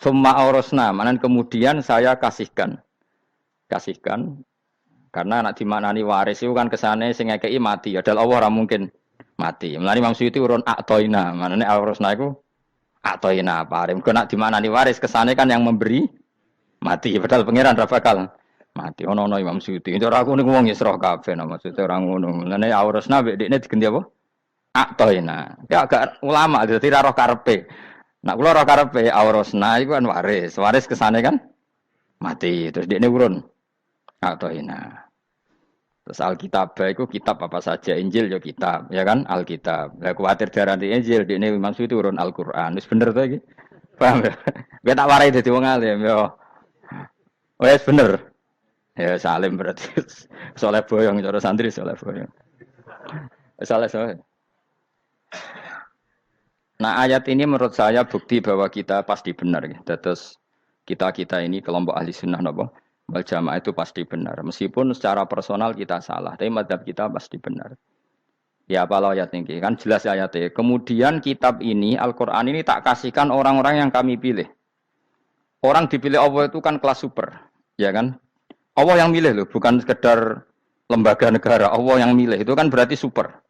Summa aurasna, manan kemudian saya kasihkan. Kasihkan karena nak dimaknani waris itu kan kesane sing ngekeki mati. Adalah Allah ora mungkin mati. Mulane Imam Suyuti urun atoina, manane aurasna iku atoina paring. Kok nak dimaknani waris kesane kan yang memberi mati. Padahal pangeran ra bakal mati. Ono Imam Suyuti. Cara aku niku wong Isra kabeh no maksudnya ora ngono. Mulane aurasna mek dekne diganti apa? Atoina. Ya agak ulama dadi ra roh karepe. Nak kula ora karepe aurasna iku kan waris. Waris kesane kan mati. Terus dekne urun atoina. Terus Alkitab itu kitab apa saja, Injil ya kitab, ya kan Alkitab. Lah kuwatir darani Injil, dene maksud itu urun Al-Qur'an. Wis bener to iki? Paham ya? Gue tak warai dadi wong alim ya. Wis bener. Ya salim berarti. Soleh boyong cara santri soleh boyong. Soleh. Nah, ayat ini menurut saya bukti bahwa kita pasti benar gitu. Terus kita ini kelompok ahli sunnah napa? Wal jamaah itu pasti benar. Meskipun secara personal kita salah, tapi mazhab kita pasti benar. Ya apa ayat ini? Kan jelas ayatnya. Kemudian kitab ini, Al-Quran ini tak kasihkan orang-orang yang kami pilih. Orang dipilih Allah itu kan kelas super. Ya kan? Allah yang milih loh, bukan sekedar lembaga negara. Allah yang milih, itu kan berarti super.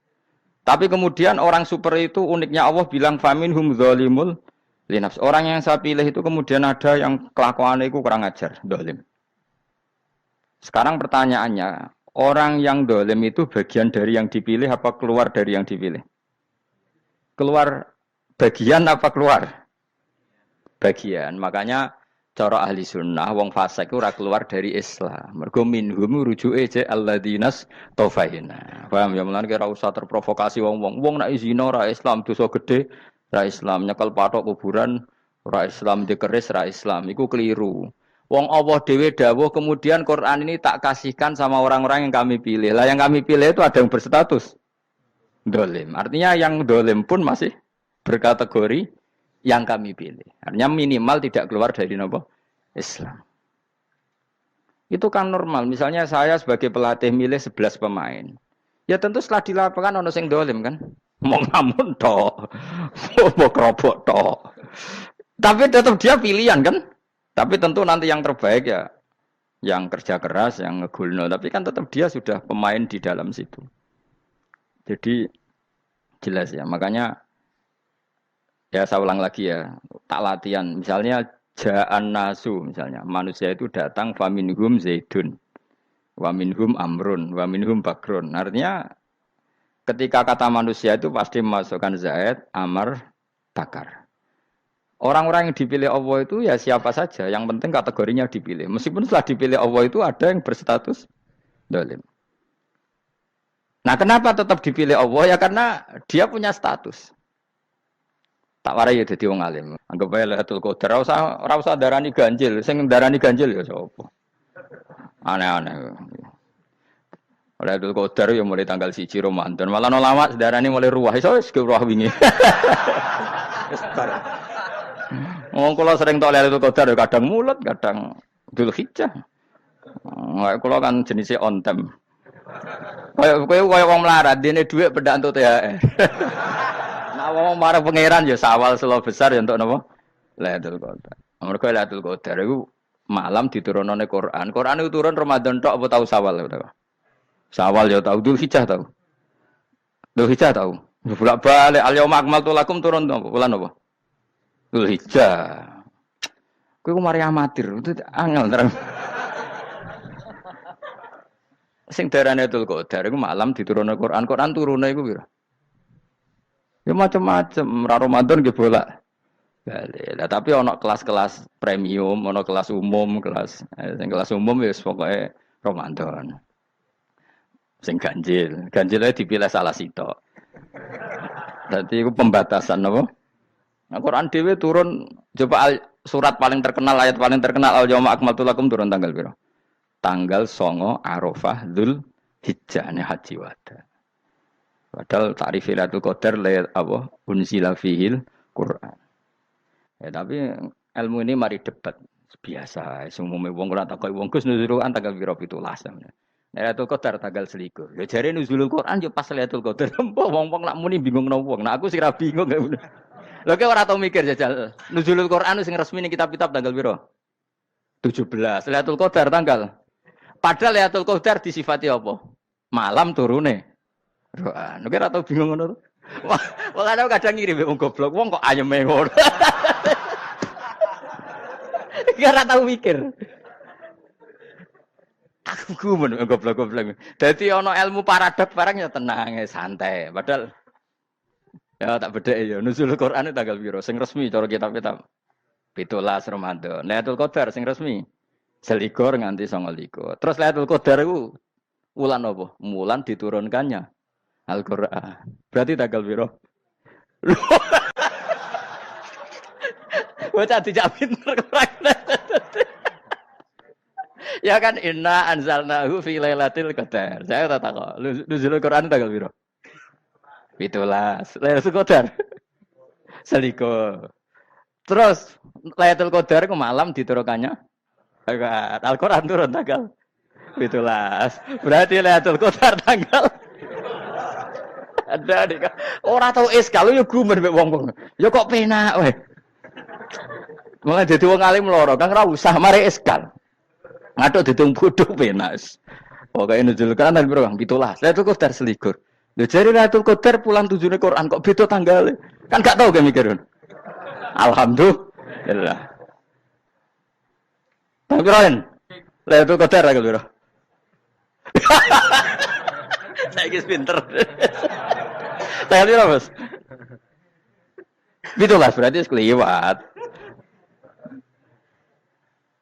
Tapi kemudian orang super itu uniknya Allah bilang, faminhum dzalimul linafs. Orang yang saya pilih itu kemudian ada yang kelakuannya itu kurang ajar, zalim. Sekarang pertanyaannya, orang yang dolim itu bagian dari yang dipilih apa keluar dari yang dipilih? Keluar bagian apa keluar? Bagian. Makanya cara ahli sunnah, wong fasik ora keluar dari Islam. Mergo minhum rujuke je alladinas tofahina. Paham ya, mulane ora usah terprovokasi wong-wong. Wong nek zina ora Islam, dosa gede ora Islam, nyekel patok kuburan ora Islam, dikeris ora Islam. Iku keliru. Wong Allah dhewe dawuh kemudian Quran ini tak kasihkan sama orang-orang yang kami pilih. Lah yang kami pilih itu ada yang berstatus dolim. Artinya yang dolim pun masih berkategori yang kami pilih. Artinya minimal tidak keluar dari nopo Islam. Itu kan normal. Misalnya saya sebagai pelatih milih 11 pemain. Ya tentu setelah di lapangan ono sing dolim kan. Mau ngamun toh. Mau kerobok toh. Tapi tetap dia pilihan kan. Tapi tentu nanti yang terbaik ya yang kerja keras, yang ngegulno. Tapi kan tetap dia sudah pemain di dalam situ. Jadi jelas ya. Makanya ya saya ulang lagi ya. Tak latihan. Misalnya ja'an nasu. Misalnya manusia itu datang faminhum zaidun. Waminhum amrun. Waminhum bakrun. Artinya ketika kata manusia itu pasti memasukkan zaid, amr, bakar. Orang-orang yang dipilih Allah itu ya siapa saja, yang penting kategorinya dipilih. Meskipun setelah dipilih Allah itu ada yang berstatus dolim. Nah kenapa tetap dipilih Allah? Ya karena dia punya status. Tak warai ya jadi wong alim. Anggap aja Lailatul Qadar. Ora usah darani ganjil. Sing darani ganjil ya sapa? Aneh-aneh. Lailatul Qadar ya mulai tanggal 1 Ramadan. Malah ulama darani mulai ruwah. Iso wis ruwah wingi. Wong kula sering tok Lailatul Qadar kadang mulut, kadang Dzulhijjah. Kula kan jenisnya on time. Kayak wong melarat, dene dhuwit pendak entuk THR. Nah wong marang pangeran ya sawal selo besar ya entuk napa? Lailatul Qadar. Mergo Lailatul Qadar iku malam diturunane Quran. Quran itu turun Ramadan tok apa tau Sawal ya? Sawal ya tau, Dzulhijjah tau. Dzulhijjah tau. Bolak-balik al-yauma akmaltu lakum turun bulan apa? Dzulhijjah. Kowe ku mari amatir, itu angel terang. Sing darane Lailatul Qadar iku malam diturunne Quran. Quran turune iku pira? Ya macam-macam, ra Ramadan nggih bolak. Lah tapi ana kelas-kelas premium, ana kelas umum, sing kelas umum ya pokoke Ramadan. Sing ganjil, ganjile dipilih salah sitok. Dadi iku pembatasan apa? Nah, Quran dhewe turun coba surat paling terkenal, ayat paling terkenal al-yauma akmaltu lakum turun tanggal pira? Tanggal 9 Arafah Dzulhijjah ne haji wada. Padahal ta'rif Lailatul Qadar apa unzila fihil Quran. Ya tapi ilmu ini mari debat biasa. Umume wong ora takoki wong Gus nuzul Quran tanggal pira 17. Lailatul Qadar tanggal 21. Ya jare nuzulul Quran yo pas Lailatul Qadar. Wong-wong nak muni bingung nang wong. Nah aku sira bingung. Lho kowe ora tau mikir jajal. Nuzulul Quran sing resmi ning kitab-kitab tanggal piro? 17. Lailatul Qadar tanggal. Padahal Lailatul Qadar disifati apa? Malam turune. Roan. Nek ora tau bingung ngono. Wah, kadang ngirim wong goblok, wong kok ayeme ngono. Ora tau mikir. Aku gumun goblok-goblok. Dadi ana ilmu paradok barang ya tenang, ya santai. Padahal ya tak bedhek ya. Nuzul Quran tanggal piro? Sing resmi cara kitab-kitab. 17 Ramadan. Lailatul Qadar sing resmi. 21 nganti 29. Terus Lailatul Qadar iku wulan apa? Wulan diturunkannya Al-Qur'an. Berarti tanggal piro? Bocah dijak pinter. Ya kan inna anzalnahu fi lailatul qadar. Saya tak tahu. Nuzul Quran tanggal piro? 17. Lailatul Qadar. 21. Terus Lailatul Qadar ke malam diturunkannya Al-Qur'an turun tanggal 17. Berarti Lailatul Qadar tanggal ada dik. Ora tau iskal yo gumen mek wong-wong. Ya kok penak wae. Mulai dadi wong alim loro, Kang ora usah mari iskal. Ngaduk ditung bodho penak. Pokoke nuzul Quran tan piro Kang? 17. Lailatul Qadar 21. Lho jare Lailatul Qadar pulang tujune Quran kok beda tanggale. Kan gak tau ge mikir. Alhamdulillah. Tapi Ron, Lailatul Qadar tanggal piro? Saiki pinter. Tanggal piro, Bos? 17 berarti sekliwat.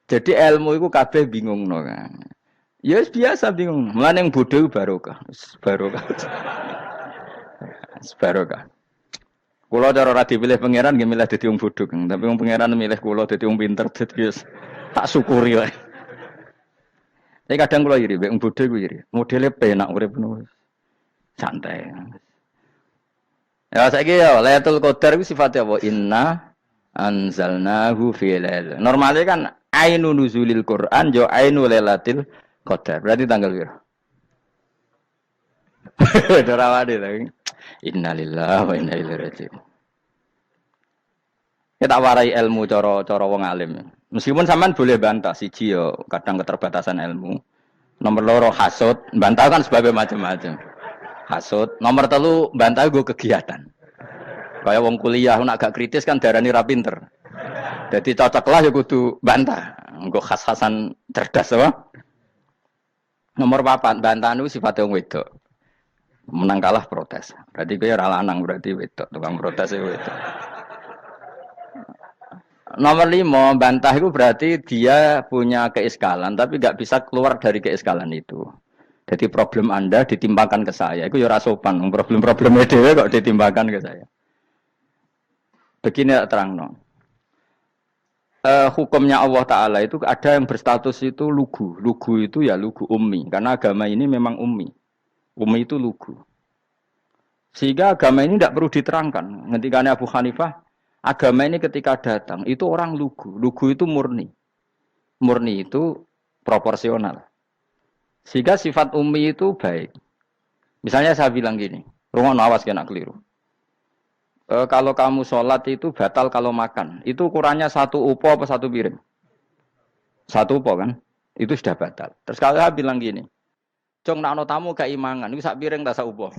Jadi ilmu itu kabeh bingung no kan. Ya biasa bingung. Mulane yang bodoh barokah. Barokah. Barokah. Kula cara ora dipilih pangeran nggih milih dadi wong bodoh, tapi wong pangeran milih kula dadi wong pinter dadi tak syukuri wae. Tapi kadang kula iri, wong bodoh iku iri. Modele penak urip ngono. Santai. Ya saiki ya Lailatul Qadar iku sifate apa? Inna anzalnahu fi lailatul. Normale kan ainu nuzulil Quran yo ainu lailatul qadar. Berarti tanggal piro? Dorawade lagi. Innalillahi wa inna ilaihi raji'un. Kita warai ilmu cara wong alim. Meskipun sampean boleh bantah siji yo kadang keterbatasan ilmu. Nomor loro hasud, bantah kan sebabnya macam-macam. Hasud, nomor 3 bantah go kegiatan. Kayak wong kuliah nak agak kritis kan darani ra pinter. Jadi cocoklah ya kudu bantah. Engko khas-khasan cerdas apa? Nomor 4 bantahan itu sifatnya wong wedok. Menang kalah protes. Berarti kowe ora lanang berarti wedok, tukang protes wedok. Nomor 5 bantah itu berarti dia punya keiskalan tapi enggak bisa keluar dari keiskalan itu. Jadi problem Anda ditimpakan ke saya. Itu ya ora sopan. Problem-problemnya dhewe kok ditimpakan ke saya. Begini terangno. Hukumnya Allah Ta'ala itu ada yang berstatus itu lugu. Lugu itu ya lugu ummi. Karena agama ini memang ummi. Ummi itu lugu. Sehingga agama ini tidak perlu diterangkan. Ngendikane Abu Hanifah, agama ini ketika datang, itu orang lugu. Lugu itu murni. Murni itu proporsional. Sehingga sifat ummi itu baik. Misalnya saya bilang gini, rungono awas kena keliru. Kalau kamu sholat itu batal kalau makan. Itu ukurannya 1 upo apa 1 piring? 1 upo kan? Itu sudah batal. Terus kalau saya bilang gini, Jong nak tamu gak imangan, itu 1 piring tak 1 upo.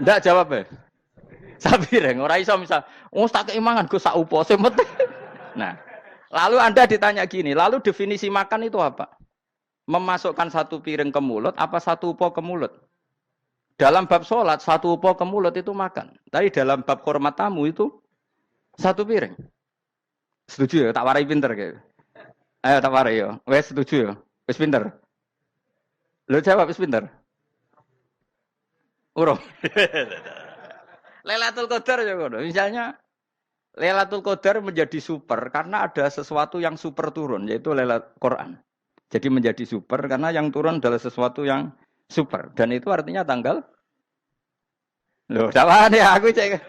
Ndak jawab ya? 1 piring. Orang iso misal, tak keimangan gue 1 upo. Nah, lalu Anda ditanya gini, lalu definisi makan itu apa? Memasukkan 1 piring ke mulut, apa 1 upo ke mulut? Dalam bab sholat, 1 upo ke mulut itu makan. Tapi dalam bab hormat tamu itu 1 piring. Setuju ya? Tak warai pinter kayak. Ayo tak warai ya. Wes setuju ya? Wes pinter. Lo jawab wes pinter. Urung. Lailatul Qadar ya ngono. Misalnya Lailatul Qadar menjadi super karena ada sesuatu yang super turun yaitu Lailatul Quran. Jadi menjadi super karena yang turun adalah sesuatu yang super dan itu artinya tanggal. Loh, sawane aku cek.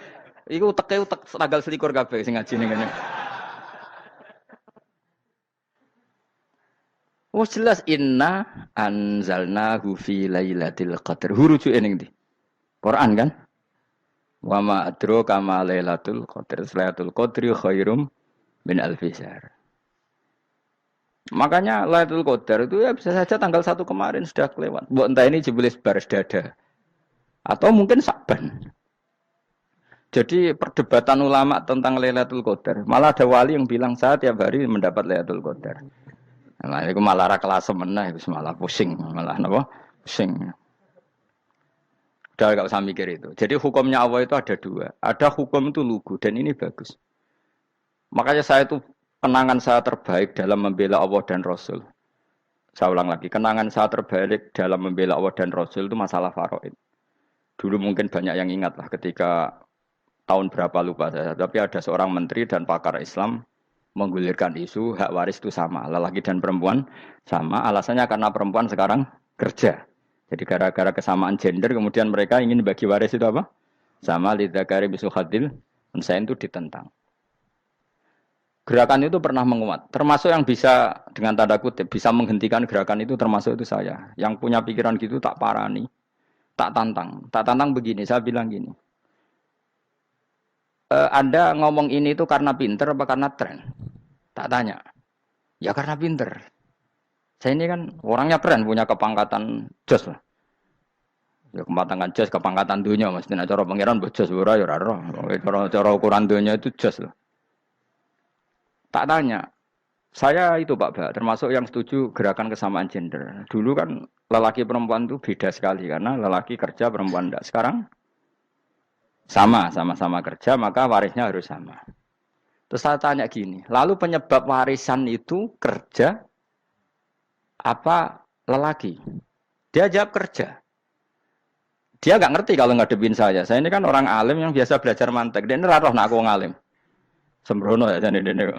Iku utek tanggal 21 kabeh sing ngaji ning kene. Oh jelas inna anzalnahu fi lailatul qadar. Hurujuke ning ndi? Quran kan? Wa ma adraka ma Lailatul Qadar. Lailatul Qadri khairum min alfi syahr. Makanya Lailatul Qadar itu ya bisa saja tanggal 1 kemarin sudah kelewat. Mbok entah ini jebelis baris dada. Atau mungkin Saban. Jadi perdebatan ulama tentang Lailatul Qadar, malah ada wali yang bilang saya tiap hari mendapat Lailatul Qadar. Nah, itu malah ra kelas meneh, malah pusing, malah napa? Pusing. Udah gak usah mikir itu. Jadi hukumnya Allah itu ada dua. Ada hukum itu lugu dan ini bagus. Makanya saya itu kenangan saya terbaik dalam membela Allah dan Rasul. Saya ulang lagi, kenangan saya terbaik dalam membela Allah dan Rasul itu masalah faraid. Dulu mungkin banyak yang ingat lah ketika tahun berapa lupa saya, tapi ada seorang menteri dan pakar Islam menggulirkan isu hak waris itu sama, lelaki dan perempuan sama, alasannya karena perempuan sekarang kerja. Jadi gara-gara kesamaan gender kemudian mereka ingin bagi waris itu apa? Sama lidzakari bisul hadil, saya itu ditentang. Gerakan itu pernah menguat, termasuk yang bisa dengan tanda kutip bisa menghentikan gerakan itu termasuk itu saya. Yang punya pikiran gitu tak parani, tak tantang begini, saya bilang gini. Anda ngomong ini itu karena pinter apa karena tren? Tak tanya. Ya karena pinter. Saya ini kan orangnya keren, punya kepangkatan jos lah. Ya kepangkatan jos, kepangkatan dunia. Mestinya cara pangeran bojos ora ya ora. Cara ukuran dunia itu jos lah. Tak tanya. Saya itu Pak, termasuk yang setuju gerakan kesamaan gender. Dulu kan lelaki perempuan itu beda sekali karena lelaki kerja perempuan enggak. Sekarang sama-sama kerja, maka warisnya harus sama. Terus saya tanya gini, lalu penyebab warisan itu kerja apa lelaki? Dia jawab kerja. Dia nggak ngerti kalau ngadepin saya. Saya ini kan orang alim yang biasa belajar mantek. Dia ini roh nak aku ngalim. Sembrono ya jadi ini.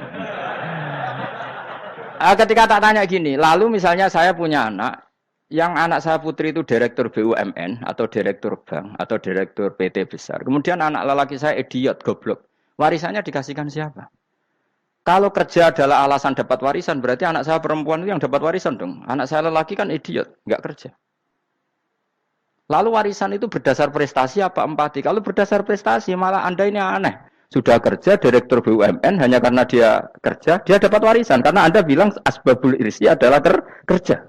Ketika tak tanya gini, lalu misalnya saya punya anak, yang anak saya putri itu direktur BUMN atau direktur bank atau direktur PT besar. Kemudian anak lelaki saya idiot, goblok. Warisannya dikasihkan siapa? Kalau kerja adalah alasan dapat warisan, berarti anak saya perempuan itu yang dapat warisan dong. Anak saya lelaki kan idiot, nggak kerja. Lalu warisan itu berdasar prestasi apa empati? Kalau berdasar prestasi malah Anda ini aneh. Sudah kerja direktur BUMN hanya karena dia kerja, dia dapat warisan. Karena Anda bilang asbabul irsi adalah kerja.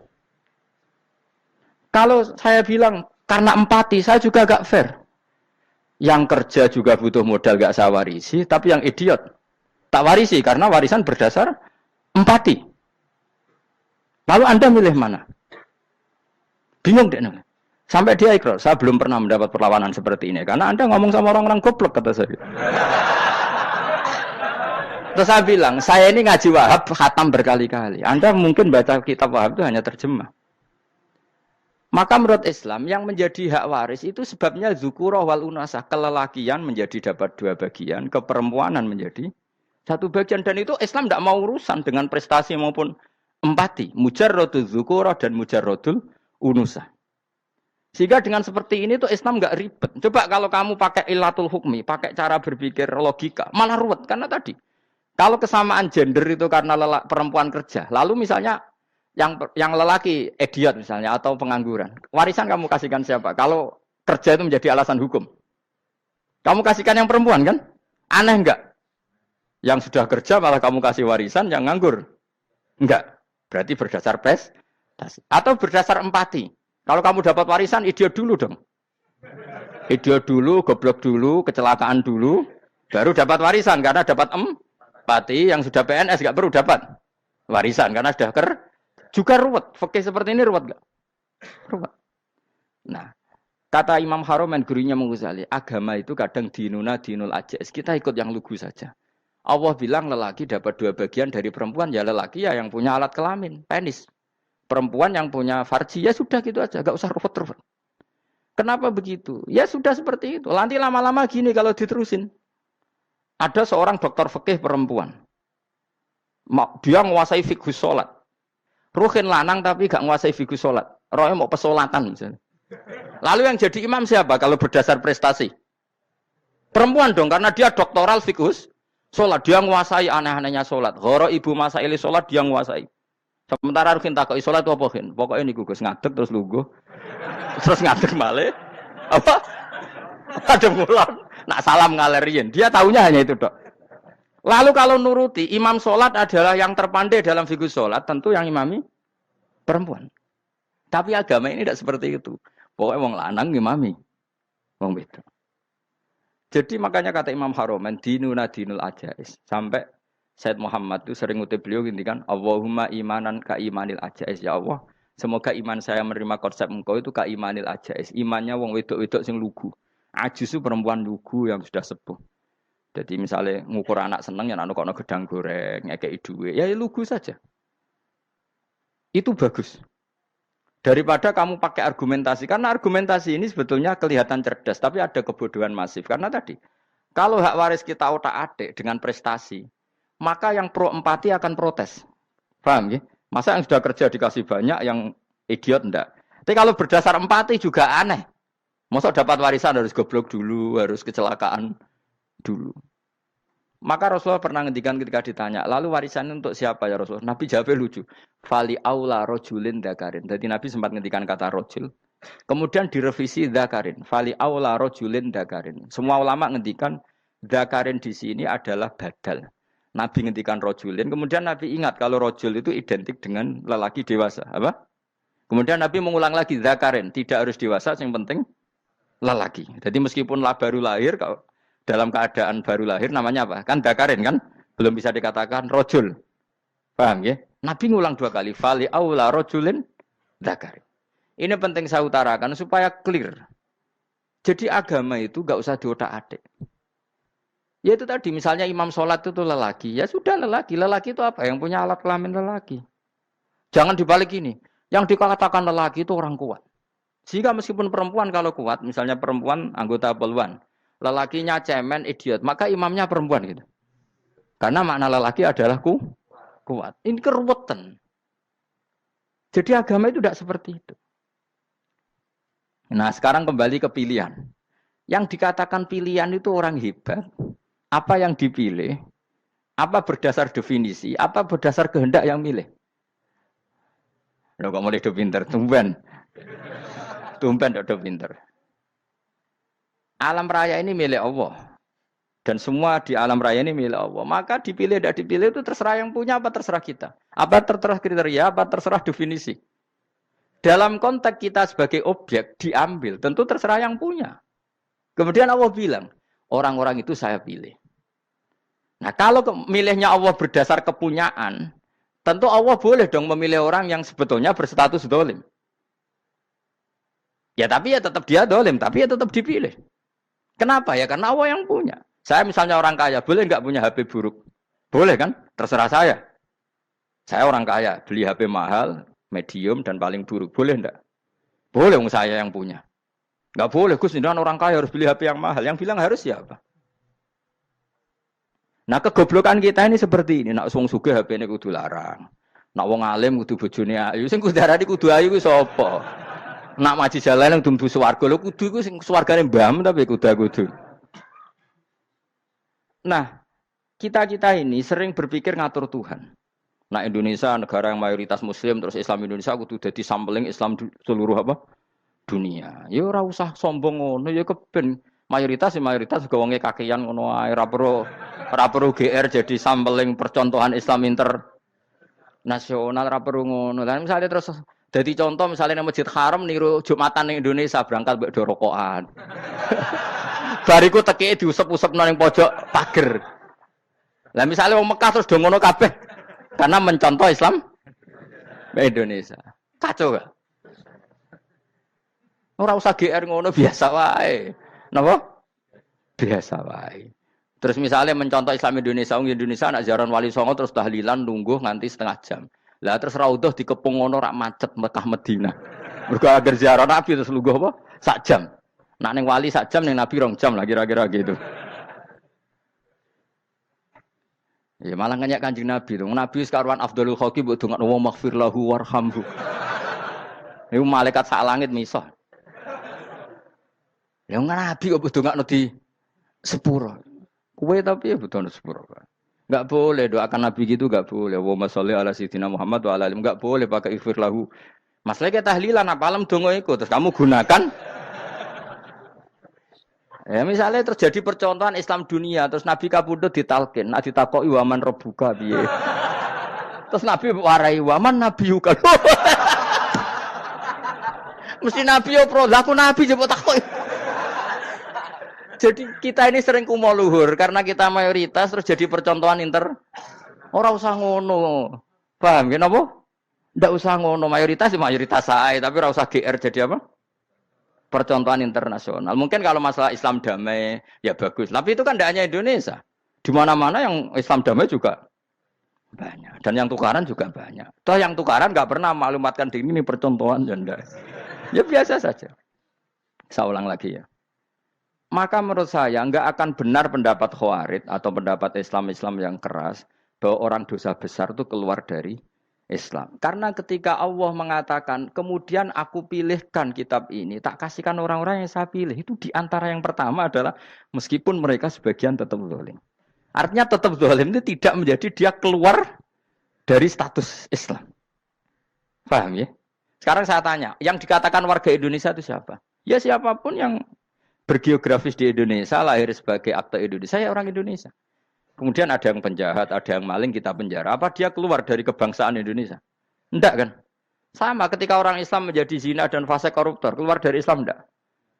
Kalau saya bilang karena empati, saya juga gak fair. Yang kerja juga butuh modal gak saya warisi, tapi yang idiot tak warisi karena warisan berdasar empati. Lalu Anda milih mana? Bingung deh. Sampai dia ikrar, saya belum pernah mendapat perlawanan seperti ini. Karena Anda ngomong sama orang-orang goblok, kata saya. Terus saya bilang, saya ini ngaji Wahab, khatam berkali-kali. Anda mungkin baca kitab Wahab itu hanya terjemah. Maka menurut Islam yang menjadi hak waris itu sebabnya zukurah wal unasah. Kelelakian menjadi dapat 2 bagian, keperempuanan menjadi 1 bagian. Dan itu Islam tidak mau urusan dengan prestasi maupun empati. Mujarrodul zukurah dan mujarrodul unusah. Sehingga dengan seperti ini tuh Islam nggak ribet. Coba kalau kamu pakai ilatul hukmi, pakai cara berpikir logika, malah ruwet. Karena tadi, kalau kesamaan gender itu karena perempuan kerja, lalu misalnya yang lelaki idiot misalnya atau pengangguran. Warisan kamu kasihkan siapa? Kalau kerja itu menjadi alasan hukum. Kamu kasihkan yang perempuan kan? Aneh enggak? Yang sudah kerja malah kamu kasih warisan yang nganggur. Enggak. Berarti berdasar prestasi atau berdasar empati. Kalau kamu dapat warisan idiot dulu dong. Idiot dulu, goblok dulu, kecelakaan dulu, baru dapat warisan karena dapat empati. Yang sudah PNS enggak perlu dapat warisan karena sudah juga ruwet. Fikih seperti ini ruwet enggak? Ruwet. Nah, kata Imam Haromen gurunya Ghazali, agama itu kadang dinuna dinul ajais. Kita ikut yang lugu saja. Allah bilang lelaki dapat 2 bagian dari perempuan, ya lelaki ya yang punya alat kelamin, penis. Perempuan yang punya farji, ya sudah gitu aja, enggak usah ruwet-ruwet. Kenapa begitu? Ya sudah seperti itu. Nanti lama-lama gini kalau diterusin. Ada seorang dokter fikih perempuan. Dia menguasai fikih sholat. Ruhin lanang tapi gak menguasai fikih sholat. Rohnya mau pesolatan misalnya. Lalu yang jadi imam siapa kalau berdasar prestasi? Perempuan dong, karena dia doktoral fikih sholat. Dia menguasai aneh-anehnya sholat. Ghoro ibu masaili sholat dia menguasai. Sementara Ruhin takoi sholat itu apa Ruhin? Pokoknya ini gugus ngadeg terus lugu. Terus ngadeg malih. Apa? Ada mulan. Nak salam ngalerian. Dia tahunya hanya itu, Dok. Lalu kalau nuruti, imam sholat adalah yang terpandai dalam fikih sholat, tentu yang imami perempuan. Tapi agama ini tidak seperti itu. Pokoknya wong lanang imami. Wong itu. Jadi makanya kata Imam Haromen, dinuna dinul ajais. Sampai Said Muhammad itu sering ngutip beliau kan, Allahumma imanan ka imanil ajais. Ya Allah, semoga iman saya menerima konsep engkau itu ka imanil ajais. Imannya wong wedok-wedok sing lugu. Ajis itu perempuan lugu yang sudah sepuh. Jadi misalnya ngukur anak seneng ya anak kono gedang goreng, ngekei duwe, ya lugu saja. Itu bagus. Daripada kamu pakai argumentasi, karena argumentasi ini sebetulnya kelihatan cerdas, tapi ada kebodohan masif. Karena tadi, kalau hak waris kita otak-atik dengan prestasi, maka yang pro empati akan protes. Paham ya? Masa yang sudah kerja dikasih banyak, yang idiot enggak? Tapi kalau berdasar empati juga aneh. Masa dapat warisan harus goblok dulu, harus kecelakaan dulu. Maka Rasulullah pernah ngendikan ketika ditanya, lalu warisan untuk siapa ya Rasulullah? Nabi jawabnya lucu. Fali aula rojulin dakarin. Jadi Nabi sempat ngendikan kata rojul. Kemudian direvisi dakarin. Fali aula rojulin dakarin. Semua ulama ngendikan dakarin di sini adalah badal. Nabi ngendikan rojulin. Kemudian Nabi ingat kalau rojul itu identik dengan lelaki dewasa. Apa? Kemudian Nabi mengulang lagi dakarin. Tidak harus dewasa, yang penting lelaki. Jadi meskipun baru lahir, kalau dalam keadaan baru lahir namanya apa? Kan dakarin kan? Belum bisa dikatakan rojul. Paham ya? Nabi ngulang 2 kali. Fali aula rojulin dakarin. Ini penting saya utarakan supaya clear. Jadi agama itu gak usah diotak-atik. Ya itu tadi misalnya imam sholat itu lelaki. Ya sudah lelaki. Lelaki itu apa? Yang punya alat kelamin lelaki. Jangan dibalik ini. Yang dikatakan lelaki itu orang kuat. Sehingga meskipun perempuan kalau kuat, misalnya perempuan anggota poluan, lelakinya cemen, idiot, maka imamnya perempuan gitu. Karena makna lelaki adalah kuat. Ini keruwetan. Jadi agama itu tidak seperti itu. Nah sekarang kembali ke pilihan. Yang dikatakan pilihan itu orang hebat. Apa yang dipilih? Apa berdasar definisi? Apa berdasar kehendak yang milih? Loh kok mulai do pinter, tumben. Tumben do pinter. Alam raya ini milik Allah. Dan semua di alam raya ini milik Allah. Maka dipilih tidak dipilih itu terserah yang punya apa terserah kita. Apa terserah kriteria, apa terserah definisi. Dalam konteks kita sebagai objek diambil, tentu terserah yang punya. Kemudian Allah bilang, orang-orang itu saya pilih. Nah kalau milihnya Allah berdasar kepunyaan, tentu Allah boleh dong memilih orang yang sebetulnya berstatus dolim. Ya tapi ya tetap dia dolim, tapi ya tetap dipilih. Kenapa ya? Karena Allah yang punya. Saya misalnya orang kaya, boleh nggak punya HP buruk? Boleh kan? Terserah saya. Saya orang kaya, beli HP mahal, medium, dan paling buruk. Boleh enggak? Boleh saya yang punya. Nggak boleh, Gus, ini orang kaya harus beli HP yang mahal. Yang bilang harus siapa? Nah kegoblokan kita ini seperti ini. Nak wong sugih HP ini kudu larang. Nak wong alim kudu bojone ayu. Sing kudu darani kudu ayu ku sapa? Nak maji jalan yang dumbu swarga lho kudu iku sing swargane mbam tapi kudu. Nah, kita ini sering berpikir ngatur Tuhan. Nah, Indonesia negara yang mayoritas muslim terus Islam Indonesia kudu dadi sampling Islam seluruh apa? Dunia. Ya ora usah sombong ngono ya keben mayoritas juga wonge kakean ngono ae ora perlu GR jadi sampling percontohan Islam internasional ora perlu ngono. Lah misalnya terus dadi contoh misalnya nang Masjid Haram niru Jumatan ning Indonesia berangkat mbek do rokokan. Bariku tekike diusep-usep nang pojok pager. Lah misalnya wong Mekah terus do ngono kabeh karena mencontoh Islam Indonesia. Kacau gak? Ora usah GR ngono biasa wae. Napa? Biasa wae. Terus misalnya mencontoh Islam Indonesia, Indonesia anak ziarah Wali Songo terus tahlilan nunggu nganti setengah jam. Lah terus raudhah dikepung ngono rak macet Mekah Madinah. Mergo agar ziarah Nabi terus lungguh apa? Sak jam. Nak ning wali sak jam ning Nabi 2 jam lah kira-kira gitu. Ya malah nganyak Kanjeng Nabi to. Nabi sekaruan afdhalul khalqi mbok dongakno wa maghfir lahu warhamhu. Iku malaikat sak langit misah. Ya Nabi kok mbok dongakno di sepuro. Kowe tapi ya butuh sepuro. Enggak boleh doakan Nabi gitu enggak boleh. Wa sholli ala sayyidina Muhammad wa ala alihi enggak boleh pakai ighfir lahu. Masalah kita tahlilan apa alam donga iku terus kamu gunakan Ya misalnya terjadi percontohan Islam dunia, terus Nabi kapundhut ditalkin, nah ditakoki waman rebuka piye. Terus Nabi warai waman Nabi yuka. Mesti Nabi yo pro, lah aku Nabi coba takoki. Jadi kita ini sering kumo luhur karena kita mayoritas terus jadi percontohan ora usah ngono. Paham ya napa? Ndak usah ngono, mayoritas sae, tapi ora usah GR jadi apa? Percontohan internasional. Mungkin kalau masalah Islam damai ya bagus. Tapi itu kan tidak hanya Indonesia. Di mana-mana yang Islam damai juga banyak. Dan yang tukaran juga banyak. Toh yang tukaran nggak pernah maklumatkan diri ini percontohan janda. Ya biasa saja. Saya ulang lagi ya. Maka menurut saya nggak akan benar pendapat Khawarij atau pendapat Islam-Islam yang keras bahwa orang dosa besar itu keluar dari Islam. Karena ketika Allah mengatakan, kemudian aku pilihkan kitab ini, tak kasihkan orang-orang yang saya pilih. Itu diantara yang pertama adalah, meskipun mereka sebagian tetap zalim. Artinya tetap zalim itu tidak menjadi dia keluar dari status Islam. Paham ya? Sekarang saya tanya, yang dikatakan warga Indonesia itu siapa? Ya siapapun yang bergeografis di Indonesia, lahir sebagai akte Indonesia, ya orang Indonesia. Kemudian ada yang penjahat, ada yang maling, kita penjara. Apa dia keluar dari kebangsaan Indonesia? Enggak kan? Sama ketika orang Islam menjadi zina dan fasik koruptor, keluar dari Islam enggak?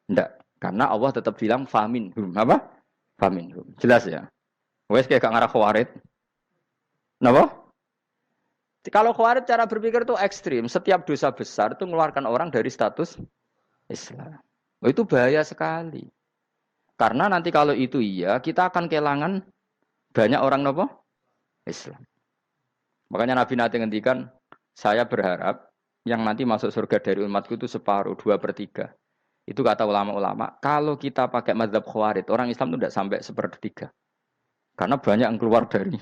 Enggak. Karena Allah tetap bilang faminhum. Apa? Faminhum. Jelas ya? Wes kayak gak ngarah Khawarij. Napa? Kalau Khawarij cara berpikir itu ekstrim. Setiap dosa besar itu mengeluarkan orang dari status Islam. Oh, itu bahaya sekali. Karena nanti kalau itu iya, kita akan kehilangan banyak orang nopo Islam. Makanya Nabi nanti ngendikan, saya berharap yang nanti masuk surga dari umatku itu separuh, 2/3. Itu kata ulama-ulama. Kalau kita pakai mazhab Khawarij, orang Islam itu tidak sampai 1/3. Karena banyak yang keluar dari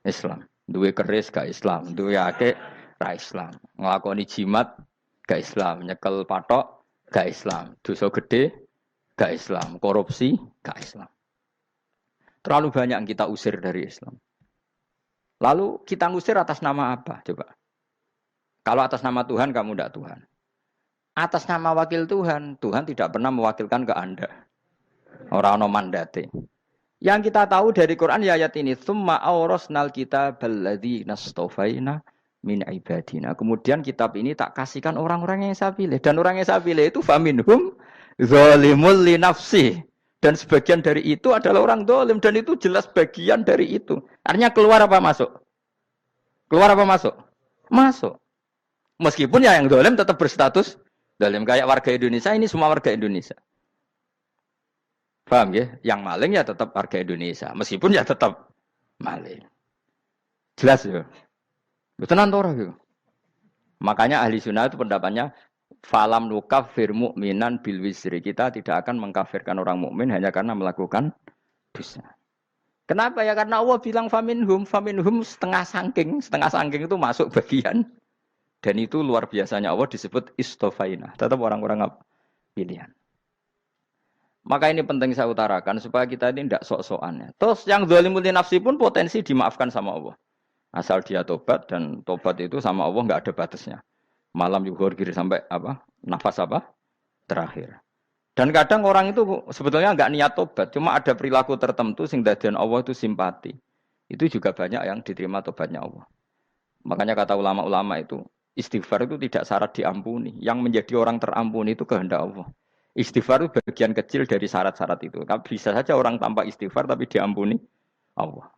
Islam. Duwe keris gak Islam, duwe akeh ra Islam. Nglakoni jimat gak Islam, nyekel patok gak Islam, dosa gede gak Islam, korupsi gak Islam. Terlalu banyak yang kita usir dari Islam. Lalu kita ngusir atas nama apa? Coba. Kalau atas nama Tuhan, kamu tidak Tuhan. Atas nama wakil Tuhan, Tuhan tidak pernah mewakilkan ke Anda. Orang-orang mandate. Yang kita tahu dari Quran ya ayat ini, tsumma awrasnal kitabal ladzina astafaina min ibadina. Kemudian kitab ini tak kasihkan orang-orang yang saya pilih. Dan orang yang saya pilih itu faminhum zalimul li nafsi. Dan sebagian dari itu adalah orang zalim. Dan itu jelas bagian dari itu. Artinya keluar apa masuk? Keluar apa masuk? Masuk. Meskipun ya yang zalim tetap berstatus zalim. Kayak warga Indonesia, ini semua warga Indonesia. Paham ya? Yang maling ya tetap warga Indonesia. Meskipun ya tetap maling. Jelas ya? Tenan ora gitu. Makanya ahli sunnah itu pendapatnya falam nukafir mu'minan bil wisri. Kita tidak akan mengkafirkan orang mukmin hanya karena melakukan dosa. Kenapa ya? Karena Allah bilang faminhum setengah sangking itu masuk bagian. Dan itu luar biasanya Allah disebut istofaina. Tetap orang-orang pilihan. Maka ini penting saya utarakan supaya kita ini tidak sok-sokan. Terus yang zalimul nafsi pun potensi dimaafkan sama Allah. Asal dia tobat, dan tobat itu sama Allah nggak ada batasnya. Malam yuhur kiri sampai apa? Nafas apa? Terakhir. Dan kadang orang itu sebetulnya nggak niat tobat, cuma ada perilaku tertentu sehingga dadian Allah itu simpati. Itu juga banyak yang diterima tobatnya Allah. Makanya kata ulama-ulama itu, istighfar itu tidak syarat diampuni. Yang menjadi orang terampuni itu kehendak Allah. Istighfar itu bagian kecil dari syarat-syarat itu. Bisa saja orang tanpa istighfar tapi diampuni Allah.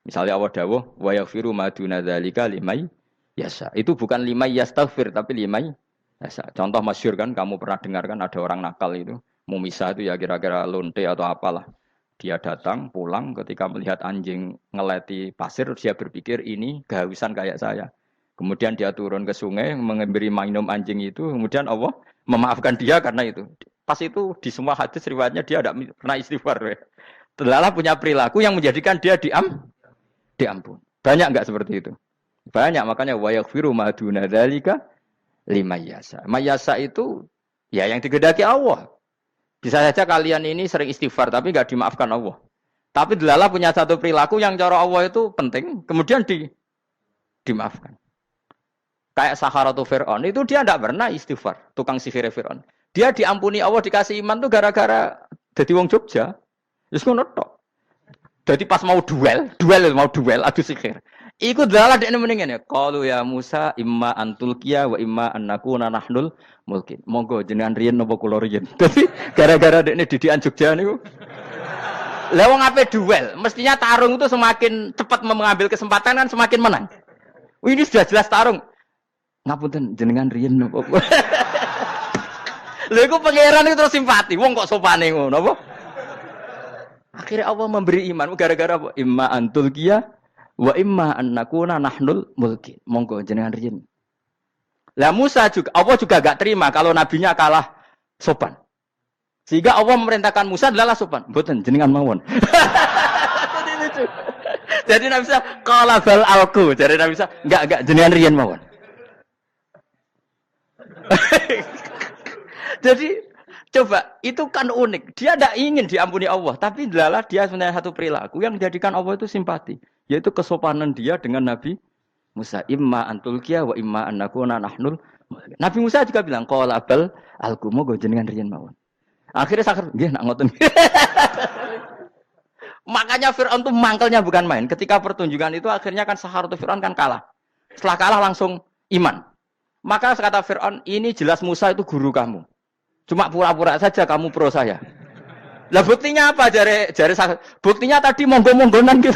Misalnya Allah dawuh wa yaghfiru ma duna dzalika limay yasha. Itu bukan limay yastaghfir tapi limay yasha. Contoh masyhur kan kamu pernah dengar kan ada orang nakal itu, mau misah itu ya kira-kira lonte atau apalah. Dia datang pulang ketika melihat anjing ngeleti pasir dia berpikir ini kehausan kayak saya. Kemudian dia turun ke sungai memberi minum anjing itu, kemudian Allah memaafkan dia karena itu. Pas itu di semua hadis riwayatnya dia tidak pernah istighfar. Telah punya perilaku yang menjadikan dia diampun. Banyak enggak seperti itu? Banyak, makanya wa yaghfiru ma duna dzalika limayasa. Mayasa itu ya yang digedaki Allah. Bisa saja kalian ini sering istighfar tapi enggak dimaafkan Allah. Tapi delala punya satu perilaku yang cara Allah itu penting, kemudian dimaafkan. Kayak Saharatu Fir'aun, itu dia enggak pernah istighfar, tukang sihir Fir'aun. Dia diampuni Allah, dikasih iman tuh gara-gara Dadi wong Jogja. Wis ngono tok. Dadi pas mau duel adu sihir. Iku dalah dekne mending ngene. Qalu ya Musa imma antulqiya wa imma annakuna nahnul mulkin. Monggo jenengan riyen napa kula riyen. Dadi gara-gara dekne didikan Jogja niku. Lah wong ape duel, mestinya tarung itu semakin cepat mengambil kesempatan kan semakin menang. Ini sudah jelas tarung. Ngapunten jenengan riyen napa. Lha iku pangeran itu terus simpati. Wong kok sopane ngono apa? Akhirnya Allah memberi iman gara-gara apa? Imma antulqiya wa imma annakuna nahnul mulki. Monggo jenengan riyen. Lah Musa juga Allah juga gak terima kalau nabinya kalah sopan. Sehingga Allah memerintahkan Musa adalah sopan. Mboten jenengan mawon. Jadi Nabi Musa qala bal alqu. Jadi Nabi Musa enggak jenengan riyen mawon. Jadi coba itu kan unik. Dia tidak ingin diampuni Allah, tapi adalah dia sebenarnya satu perilaku yang menjadikan Allah itu simpati, yaitu kesopanan dia dengan Nabi Musa. Imma antulqiya wa imma annakuna nahnul. Nabi Musa juga bilang qala bal alqu moga jenengan riyen mawon. Akhirnya sakar nggih nak ngoten. Makanya Firaun itu mangkelnya bukan main. Ketika pertunjukan itu akhirnya kan Saharatu Firaun kan kalah. Setelah kalah langsung iman. Maka kata Firaun, ini jelas Musa itu guru kamu. Cuma pura-pura saja kamu pro saya. Lah buktinya apa? Jare buktinya tadi monggo-monggonan gitu.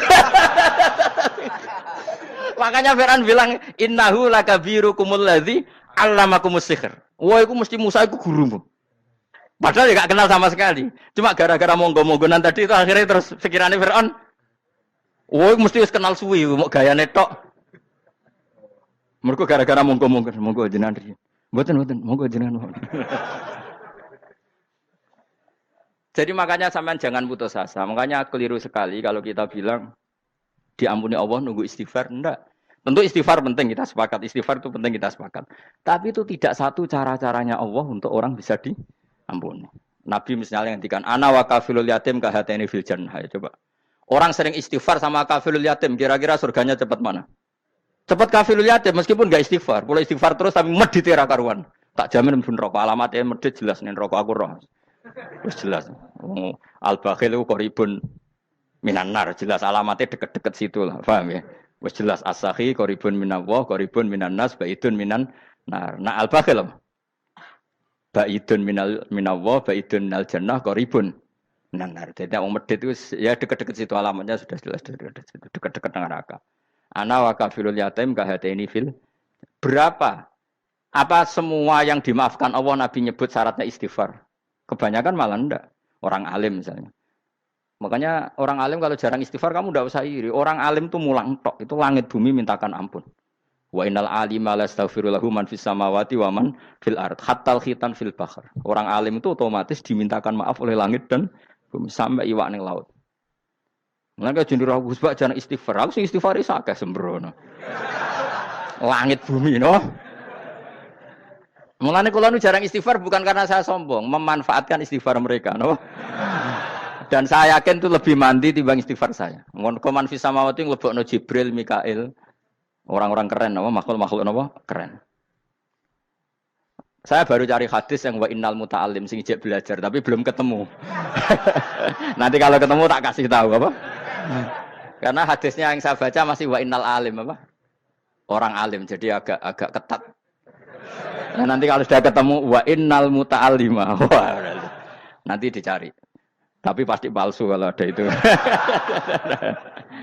Makanya Firaun bilang innahu lakabirukumul ladzi 'allamakumus sihr. Wah, iku mesti Musa iku gurumu. Padahal ya gak kenal sama sekali. Cuma gara-gara monggo-monggonan tadi itu akhirnya terus pikirannya Firaun. Wah, mesti wis kenal suwi, mau gayane tok. Mergo gara-gara monggo-monggon, monggo jenengan riyen. Mboten, monggo jenengan. Jadi makanya sampean jangan putus asa. Makanya keliru sekali kalau kita bilang diampuni Allah nunggu istighfar. Enggak. Tentu istighfar penting, kita sepakat. Istighfar itu penting, kita sepakat. Tapi itu tidak satu cara-caranya Allah untuk orang bisa diampuni. Nabi misalnya ngendikan ana wa kafilul yatim kahateni fil jannah. Coba. Orang sering istighfar sama kafilul yatim, kira-kira surganya cepat mana? Cepat kafilul yatim meskipun enggak istighfar. Kalau istighfar terus tapi medit ra karuan. Tak jamin pun rokok alamatnya medit jelas nih rokok aku roh. Wis jelas. Al-bakhil itu qaribun minan nar, jelas alamatnya deket-deket situ lah, paham ya? Wis jelas as-sakhi qaribun minallah, qaribun minan nas, baidun minan nar. Nah al-bakhil baidun minallah, baidun minal jannah, qaribun minan nar. Jadi wong medit itu ya deket-deket situ alamatnya sudah jelas deket-deket neraka. Ana wa kafilul yatim kahataini fil. Berapa? Apa semua yang dimaafkan Allah Nabi nyebut syaratnya istighfar? Kebanyakan malah enggak. Orang alim misalnya. Makanya orang alim kalau jarang istighfar kamu enggak usah iri. Orang alim tuh mulang tok. Itu langit bumi mintakan ampun. Wa innal alima lastaghfiru lahu man fis samawati wa man fil ard. Hatta khitan fil bahr. Orang alim itu otomatis dimintakan maaf oleh langit dan bumi sampai iwak ning laut. Mulane jenenge Gus Bak jarang istighfar. Aku sing istighfar iso akeh sembrono. Langit bumi no. Mulane kula nu jarang istighfar bukan karena saya sombong, memanfaatkan istighfar mereka, no? Dan saya yakin itu lebih mandi timbang istighfar saya. Mun koman fi samawati nglebokno Jibril, Mikail, orang-orang keren, no? Makhluk-makhluk no? Keren. Saya baru cari hadis yang wa innal muta'allim sing ijek belajar tapi belum ketemu. Nanti kalau ketemu tak kasih tahu apa? Karena hadisnya yang saya baca masih wa innal alim apa? Orang alim jadi agak ketat. Nah, nanti kalau sudah ketemu wa innal muta'allima. Nanti dicari. Tapi pasti palsu kalau ada itu.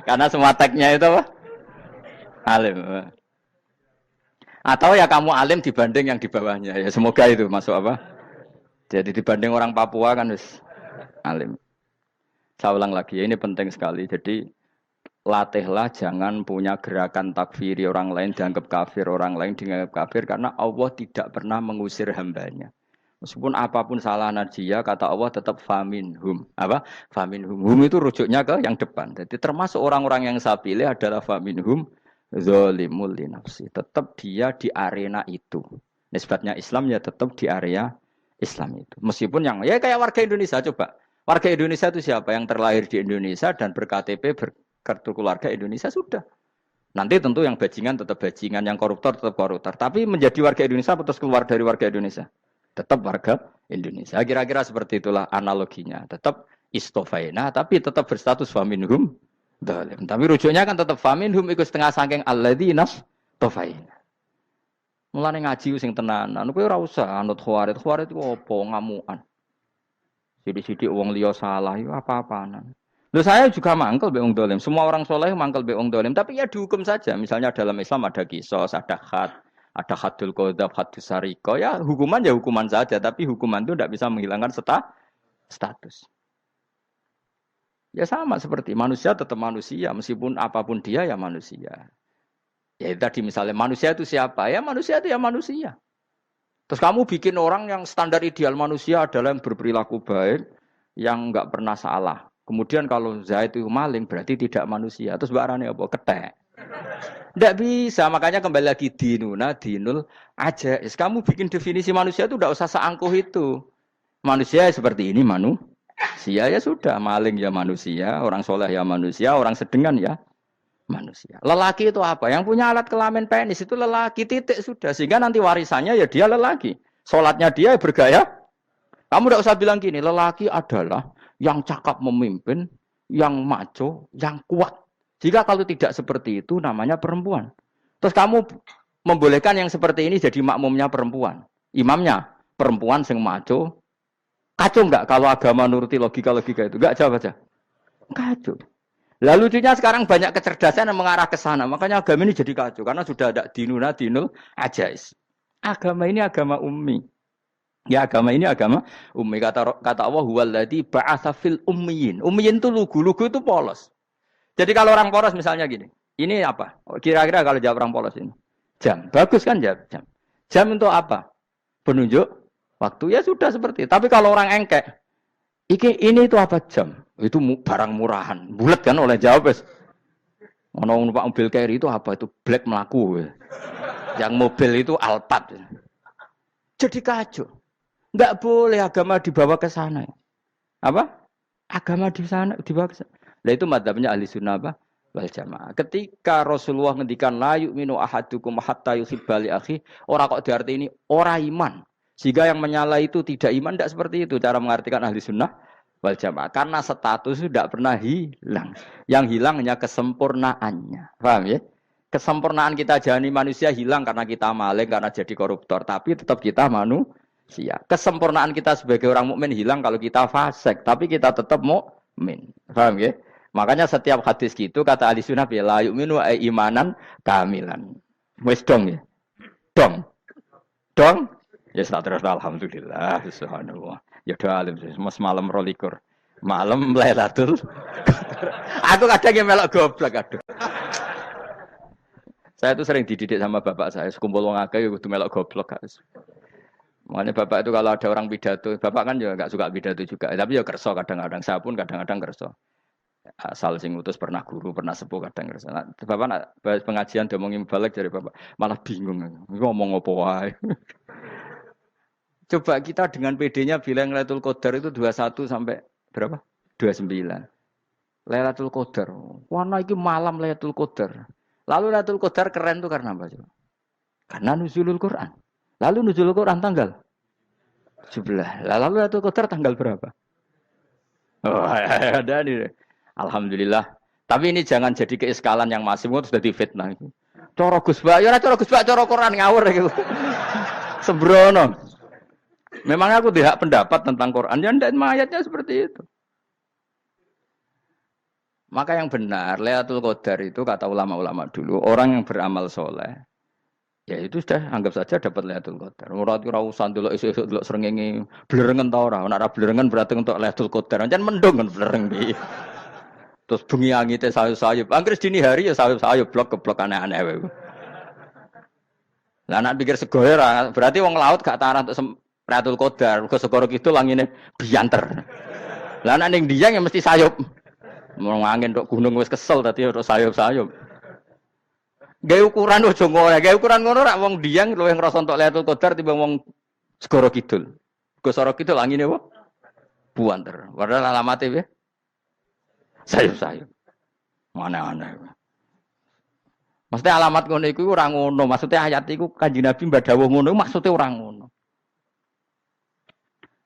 Karena semua tagnya itu apa? Alim. Atau ya kamu alim dibanding yang di bawahnya. Ya semoga itu masuk apa? Jadi dibanding orang Papua kan wis alim. Saya ulang lagi, ini penting sekali. Jadi latihlah jangan punya gerakan takfiri orang lain dianggap kafir, orang lain dianggap kafir karena Allah tidak pernah mengusir hambanya. Meskipun apapun salah najiyah kata Allah tetap faminhum. Apa? Faminhum. Hum itu rujuknya ke yang depan. Jadi termasuk orang-orang yang saya pilih adalah faminhum zalimul li nafsi. Tetap dia di arena itu. Nisbatnya Islam ya tetap di area Islam itu. Meskipun yang ya kayak warga Indonesia coba. Warga Indonesia itu siapa? Yang terlahir di Indonesia dan ber-KTP kartu keluarga Indonesia sudah. Nanti tentu yang bajingan tetap bajingan, yang koruptor tetap koruptor. Tapi menjadi warga Indonesia terus keluar dari warga Indonesia. tetap warga Indonesia. Kira-kira seperti itulah analoginya. Tetap istofaina, tapi tetap berstatus faminhum dhalim. Tapi rujuknya kan tetap faminhum ikut setengah saking alladzinas tofaina. Mulane ngaji sing tenanan, kowe ora usah anut khawarit. Khawarit itu apa ngamukan. Sidik-sidik wong liya salah itu apa-apaan. Loh saya juga mangkel be wong dolim. Semua orang soleh mangkel be wong dolim. Tapi ya dihukum saja. Misalnya dalam Islam ada kisos, ada ada hadul qadzaf, hadus sariko. Ya hukuman saja. Tapi hukuman itu tidak bisa menghilangkan status. Ya sama seperti manusia tetap manusia. Meskipun apapun dia ya manusia. Ya tadi misalnya manusia itu siapa? Ya manusia itu ya manusia. Terus kamu bikin orang yang standar ideal manusia adalah yang berperilaku baik, yang enggak pernah salah. Kemudian kalau Zaid itu maling berarti tidak manusia. Terus barangnya apa? Ketek. Tidak bisa. Makanya kembali lagi dinul aja. Kamu bikin definisi manusia itu tidak usah seangkuh itu. Manusia seperti ini manusia ya sudah. Maling ya manusia, orang soleh ya manusia, orang sedengan ya manusia. Lelaki itu apa? Yang punya alat kelamin penis itu lelaki titik sudah. Sehingga nanti warisannya ya dia lelaki. Sholatnya dia bergaya. Kamu tidak usah bilang gini. Lelaki adalah yang cakap memimpin, yang maco, yang kuat. Jika kalau tidak seperti itu namanya perempuan. Terus kamu membolehkan yang seperti ini jadi makmumnya perempuan. Imamnya perempuan sing maco. Kacau enggak kalau agama nuruti logika-logika itu? Enggak jawab aja. Kacau. Lalu lucunya sekarang banyak kecerdasan yang mengarah ke sana. Makanya agama ini jadi kacau. Karena sudah ada dinul ajais. Agama ini agama ummi. Ya agama ini agama ummi. Kata Allah huwallazi ba'atsa fil ummiyin. Ummiyin itu lugu itu polos. Jadi kalau orang polos misalnya gini. Ini apa? Kira-kira kalau jawab orang polos ini. Jam. Bagus kan jam? Jam untuk apa? Penunjuk waktu. Ya sudah seperti itu. Tapi kalau orang engkek. Ini itu apa jam? Itu barang murahan. Bulat kan oleh jawab. Ono numpak mobil carry itu apa? Itu black melaku. Yang mobil itu Alphard. Jadi kacau. Enggak boleh agama dibawa ke sana. Apa? Agama di sana dibawa ke sana. Nah itu madzhabnya ahli sunnah apa? Wal jamaah. Ketika Rasulullah ngendikan la yu'minu ahadukum hatta yuhibba li akhi, ora kok diarti ini ora iman. Sehingga yang menyala itu tidak iman, tidak seperti itu cara mengartikan ahli sunnah wal jamaah. Karena status itu tidak pernah hilang. Yang hilang hanya kesempurnaannya. Paham ya? Kesempurnaan kita jalani manusia hilang karena kita maling, karena jadi koruptor. Tapi tetap kita manusia. Kesempurnaan kita sebagai orang mukmin hilang kalau kita fasik. Tapi kita tetap mukmin. Paham ya? Makanya setiap hadis gitu kata ahli sunnah la yu'minu imanan kamilan. Wis dong ya. Dong. Ya terus alhamdulillah subhanallah. Ya doa alim mas malam 12. Malam Lailatul. Aku kadang yang melok goblok aduh. Saya tuh sering dididik sama bapak saya, sekumpul wong akeh kudu melok goblok guys. Makanya bapak itu kalau ada orang pidato, bapak kan juga enggak suka pidato juga, tapi ya kerso kadang-kadang, saya pun kadang-kadang kerso. Asal sing utus pernah guru, pernah sepuh kadang kerso. Nah, bapak nak pengajian diomongin balik dari bapak, malah bingung. Ngomong apa wae. Coba kita dengan PD-nya bilang Lailatul Qadar itu 21 sampai berapa? 29. Lailatul Qadar. Warna iki malam Lailatul Qadar. Lalu Lailatul Qadar keren tuh karena apa? Karena nuzulul Quran. Lalu nuzulul Quran tanggal 17. Lalu Lailatul Qadar tanggal berapa? Oh, ada nih. Alhamdulillah. Tapi ini jangan jadi keiskalan yang masih itu sudah difitnah. Coro Gus Bak, ya coro Gus Bak, coro Quran ngawur gitu. Sembrono. Memang aku tidak pendapat tentang Quran, dan ayatnya seperti itu. Maka yang benar, Lailatul Qadar itu kata ulama-ulama dulu, orang yang beramal soleh, ya itu sudah anggap saja dapat Lailatul Qadar. Ora usah ndelok esuk-esuk ndelok srengenge blerengen ta ora. Nek ora blerengen berarti untuk Lailatul Qadar. Jan mendung kan blereng iki. Terus bengi angite sayup-sayup. Anggere dini hari ya sayup-sayup blok aneh-aneh wae. Lah nek pikir segoyo ora, berarti wong laut gak tarah untuk Lailatul Qadar, ke segoro kidul langine bianter. Lah nek ning Dieng ya mesti sayup. Mau angin tok gunung wis kesel tadi ora sayup-sayup. Gawe ukuran ojo ngono, gawe ukuran ngono rak wong Dieng luwih ngrasa entuk Lailatul Qadar timbang wong segoro kidul. Segoro kidul angine apa? Buanter. Padahal alamate piye? Sayup-sayup. Mana-mana. Maksudnya alamat ngono iku ora ngono, maksudnya ayat iku Kanjeng Nabi mbak dawuh ngono maksudnya ora ngono.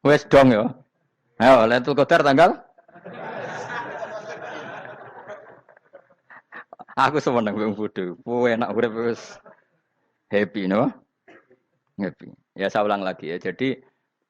Wes dong ya. Ayo, Lailatul Qadar tanggal. Aku seneng wong bodho. Kowe enak urip wis happy no? Happy. Ya saya ulang lagi ya. Jadi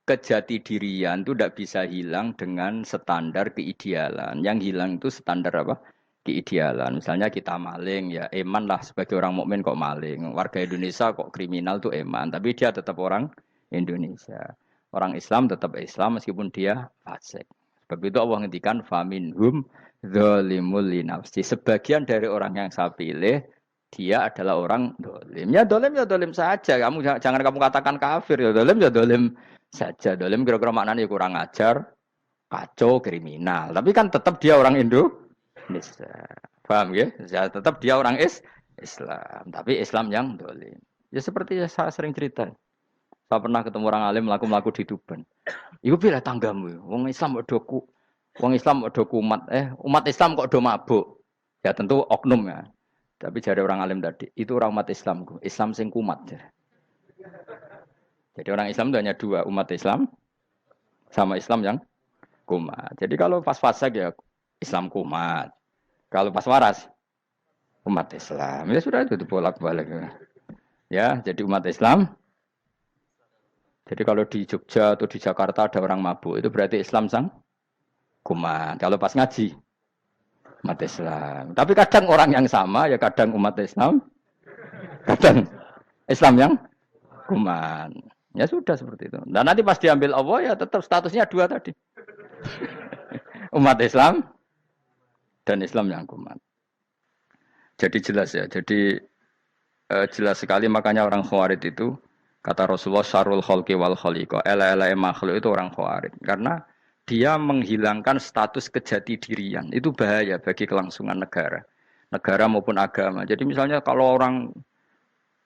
kejati dirian itu tidak bisa hilang dengan standar keidealan. Yang hilang itu standar apa? Keidealan. Misalnya kita maling, ya eman lah sebagai orang mukmin kok maling. Warga Indonesia kok kriminal tuh eman, tapi dia tetap orang Indonesia. Orang Islam tetap Islam meskipun dia fasik. Sebab itu Allah ngendikan faminhum zalimul linafsi. Sebagian dari orang yang saya pilih dia adalah orang dolim. Ya dolim saja. Jangan kamu katakan kafir ya dolim saja. Dolim kira-kira maknanya kurang ajar, kacau, kriminal. Tapi kan tetap dia orang Indonesia. Paham ya? Ya tetap dia orang Islam. Tapi Islam yang dolim. Ya seperti saya sering cerita. Saya pernah ketemu orang alim melaku di Tuban. Iku pilih tanggamu. Wong Islam kok do kumat. Umat Islam kok do mabuk. Ya tentu oknum ya. Tapi jari orang alim tadi, itu orang umat Islamku. Islam sing kumat. Jadi orang Islam itu hanya dua, umat Islam sama Islam yang kumat. Jadi kalau pas fasik ya Islam kumat. Kalau pas waras umat Islam. Ya sudah itu bolak-balik. Ya, jadi umat Islam. Jadi kalau di Jogja atau di Jakarta ada orang mabuk, itu berarti Islam sang kumat. Kalau pas ngaji, umat Islam. Tapi kadang orang yang sama, ya kadang umat Islam, kadang Islam yang kumat. Ya sudah seperti itu. Dan nanti pas diambil Allah, ya tetap statusnya dua tadi. Umat Islam dan Islam yang kumat. Jadi jelas ya. Jadi jelas sekali makanya orang Khawarij itu kata Rasulullah syarrul khalqi wal khaliqa. Ela-ela makhluk itu orang Khawarij. Karena dia menghilangkan status kejati dirian. Itu bahaya bagi kelangsungan negara. Negara maupun agama. Jadi misalnya kalau orang